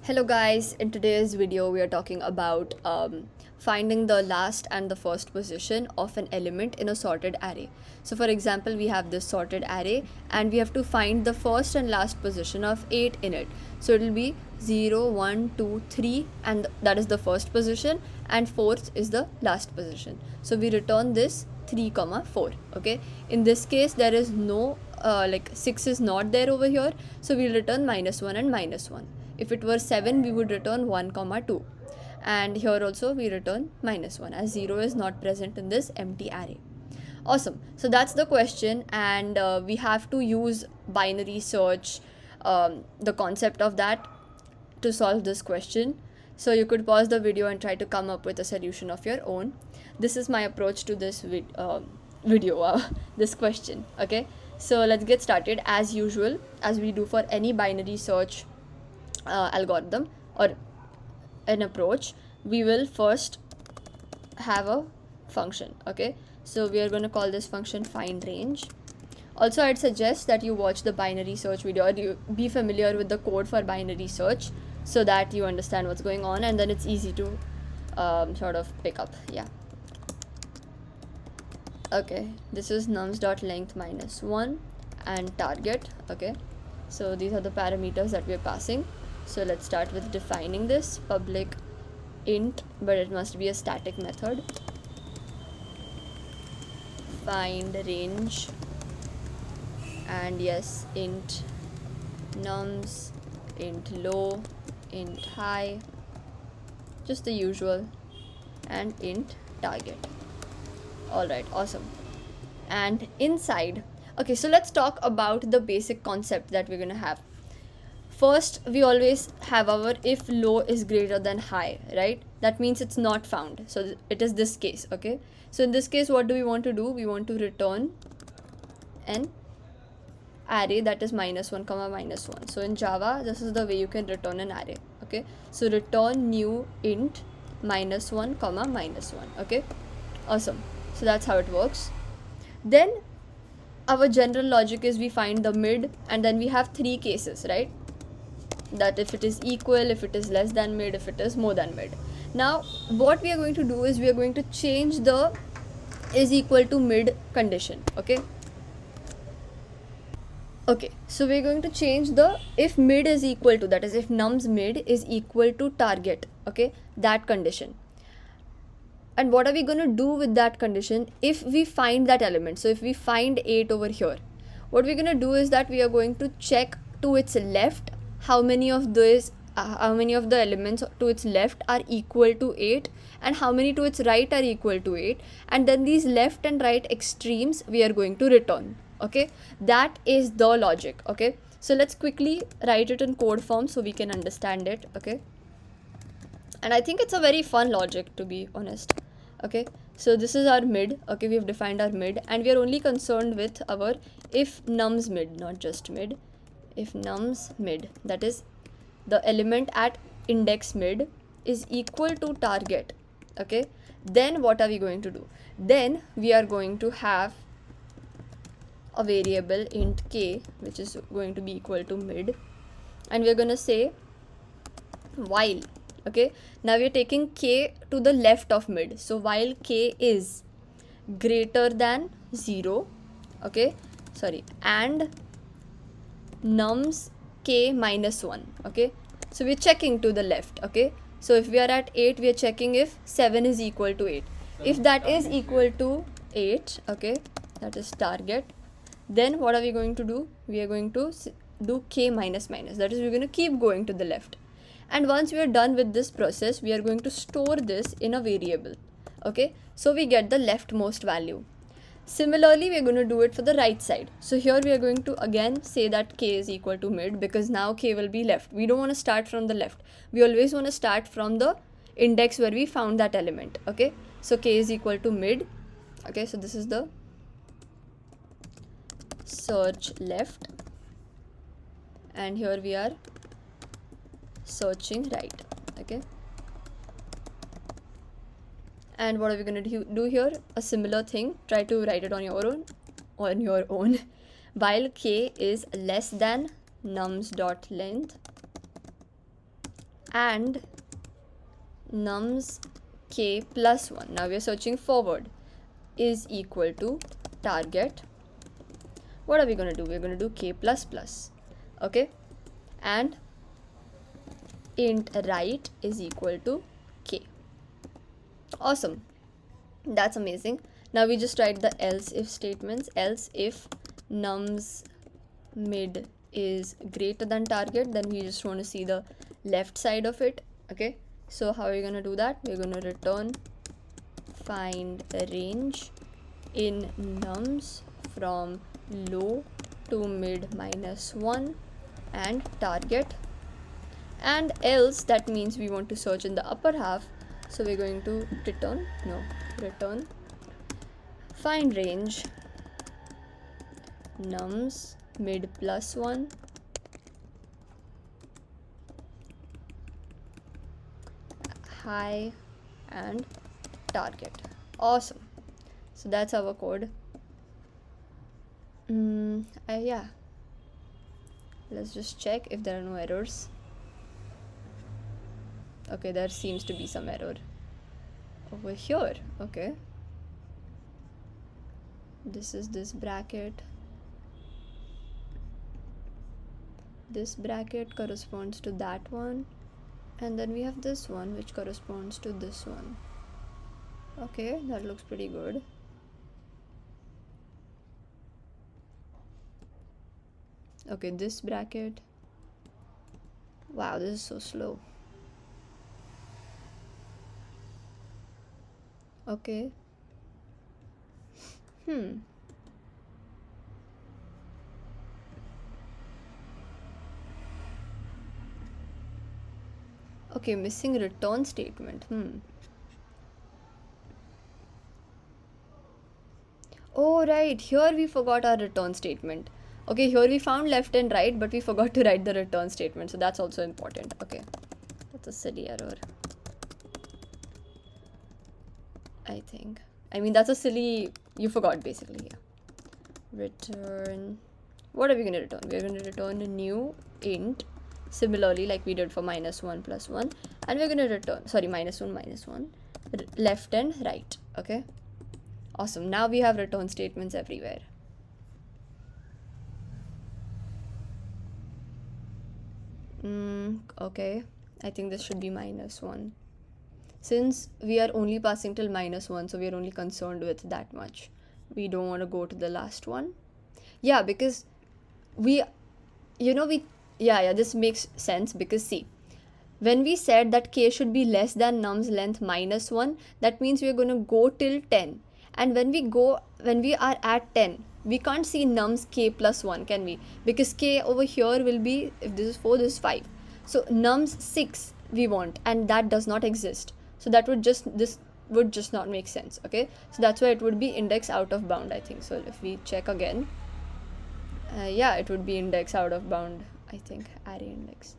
Hello guys, in today's video we are talking about finding the last and the first position of an element in a sorted array. So for example, we have this sorted array and we have to find the first and last position of 8 in it. So it will be 0, 1, 2, 3 and that is the first position and 4th is the last position. So we return this 3, 4. Okay, in this case there is no 6 is not there over here, so we'll return -1 and -1. If it were 7, we would return 1, 2. And here also we return -1 as 0 is not present in this empty array. Awesome. So that's the question, and we have to use binary search, the concept of that, to solve this question. So you could pause the video and try to come up with a solution of your own. This is my approach to this video, this question. Okay, so let's get started as usual, as we do for any binary search algorithm or an approach. We will first have a function. Okay, so we are going to call this function find range. Also, I'd suggest that you watch the binary search video, or you be familiar with the code for binary search, so that you understand what's going on, and then it's easy to sort of pick up. Yeah. Okay, this is nums.length -1 and target. Okay, so these are the parameters that we're passing. So let's start with defining this public int, but it must be a static method. Find range, and yes, int nums, int low, int high, just the usual, and int target. Alright, awesome. And inside, okay, so let's talk about the basic concept that we're gonna have. First, we always have our if low is greater than high, right? That means it's not found. So it is this case, okay? So in this case, what do we want to do? We want to return an array that is -1, -1. So in Java, this is the way you can return an array, okay? So return new int -1, -1, okay? Awesome. So that's how it works. Then our general logic is we find the mid, and then we have 3 cases, right? That if it is equal, if it is less than mid, if it is more than mid. Now what we are going to do is we are going to change the is equal to mid condition. Okay, so we're going to change the if mid is equal to, that is if nums mid is equal to target, okay, that condition. And what are we going to do with that condition if we find that element? So if we find 8 over here, what we're going to do is that we are going to check to its left how many of the elements to its left are equal to 8 and how many to its right are equal to 8, and then these left and right extremes we are going to return. Okay, that is the logic. Okay, so let's quickly write it in code form so we can understand it. Okay, and I think it's a very fun logic, to be honest. Okay, so this is our mid. Okay, we have defined our mid, and we are only concerned with our if nums mid, not just mid. If nums mid, that is the element at index mid, is equal to target. Okay, then what are we going to do? Then we are going to have a variable int k, which is going to be equal to mid, and we're going to say while. Okay, now we're taking k to the left of mid, so while k is greater than 0, okay, sorry, and nums k -1. Okay, so we're checking to the left. Okay, so if we are at 8, we are checking if 7 is equal to 8. If that is equal to 8, okay, that is target, then what are we going to do? We are going to do k minus, that is we're going to keep going to the left, and once we are done with this process, we are going to store this in a variable. Okay, so we get the leftmost value. Similarly, we are going to do it for the right side. So here we are going to again say that k is equal to mid, because now k will be left. We don't want to start from the left. We always want to start from the index where we found that element. Okay, so k is equal to mid. Okay, so this is the search left, and here we are searching right. Okay, and what are we going to do here? A similar thing. Try to write it on your own. While k is less than nums.length and nums k plus 1, now we are searching forward, is equal to target. What are we going to do? We're going to do k plus plus, okay, and int right is equal to k. Awesome, that's amazing. Now we just write the else if statements. Else if nums mid is greater than target, then we just want to see the left side of it, okay. So how are we going to do that? We're going to return find range in nums from low to mid minus 1 and target. And else, that means we want to search in the upper half, so we're going to return find range nums mid plus 1 high and target. Awesome, so that's our code. Yeah, let's just check if there are no errors. Okay, there seems to be some error over here. Okay, this is this bracket corresponds to that one, and then we have this one which corresponds to this one. Okay, that looks pretty good. Okay, this bracket, wow, this is so slow. Okay, okay, missing return statement. Oh right, here we forgot our return statement. Okay, here we found left and right, but we forgot to write the return statement, so that's also important. Okay, that's a silly error, I think. I mean, that's a silly, you forgot basically. Yeah. Return, what are we going to return? We're going to return a new int, similarly like we did for -1 plus 1, and we're going to return, sorry, -1 left and right. Okay, awesome. Now we have return statements everywhere. Okay, I think this should be -1. Since we are only passing till -1, so we are only concerned with that much. We don't want to go to the last one. Yeah, because this makes sense, because see, when we said that k should be less than nums length -1, that means we are going to go till 10. And when we are at 10, we can't see nums k plus 1, can we? Because k over here will be, if this is 4, this is 5. So nums 6 we want, and that does not exist. So that would just not make sense. Okay, so that's why it would be index out of bound, I think. So if we check again, yeah, it would be index out of bound, I think. Array index,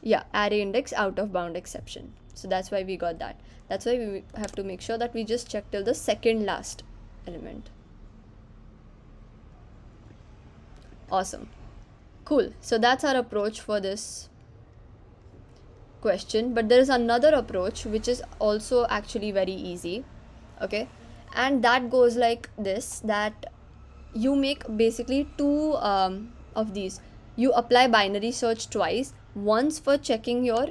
yeah, array index out of bound exception. So that's why we got that. That's why we have to make sure that we just check till the second last element. Awesome, cool. So that's our approach for this question, but there is another approach which is also actually very easy. Okay, and that goes like this, that you make basically two of these. You apply binary search twice, once for checking your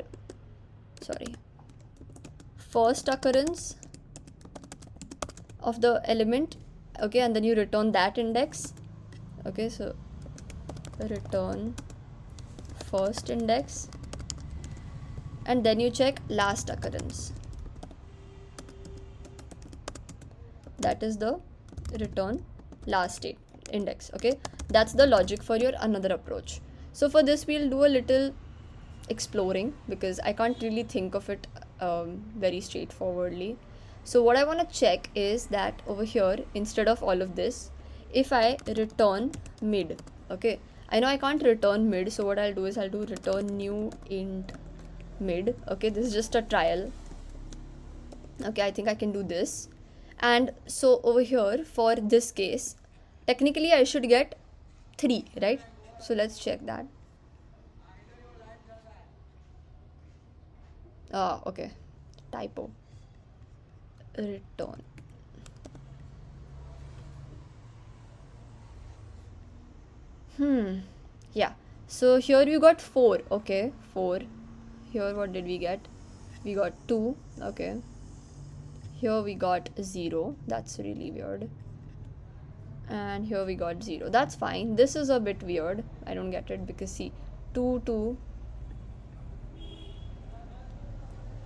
first occurrence of the element, okay, and then you return that index. Okay, so return first index, and then you check last occurrence. That is the return last state index. Okay, that's the logic for your another approach. So for this we'll do a little exploring, because I can't really think of it very straightforwardly. So what I want to check is that over here, instead of all of this, if I return mid, okay, I know I can't return mid, so what I'll do is I'll do return new int mid. Okay, this is just a trial. Okay, I think I can do this. And so over here, for this case, technically I should get 3, right? So let's check that. Okay, typo, return. Yeah, so here we got 4. Okay, 4. Here what did we get? We got 2. Okay, here we got 0. That's really weird. And here we got 0. That's fine. This is a bit weird. I don't get it, because see, 2 2,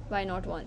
why not 1?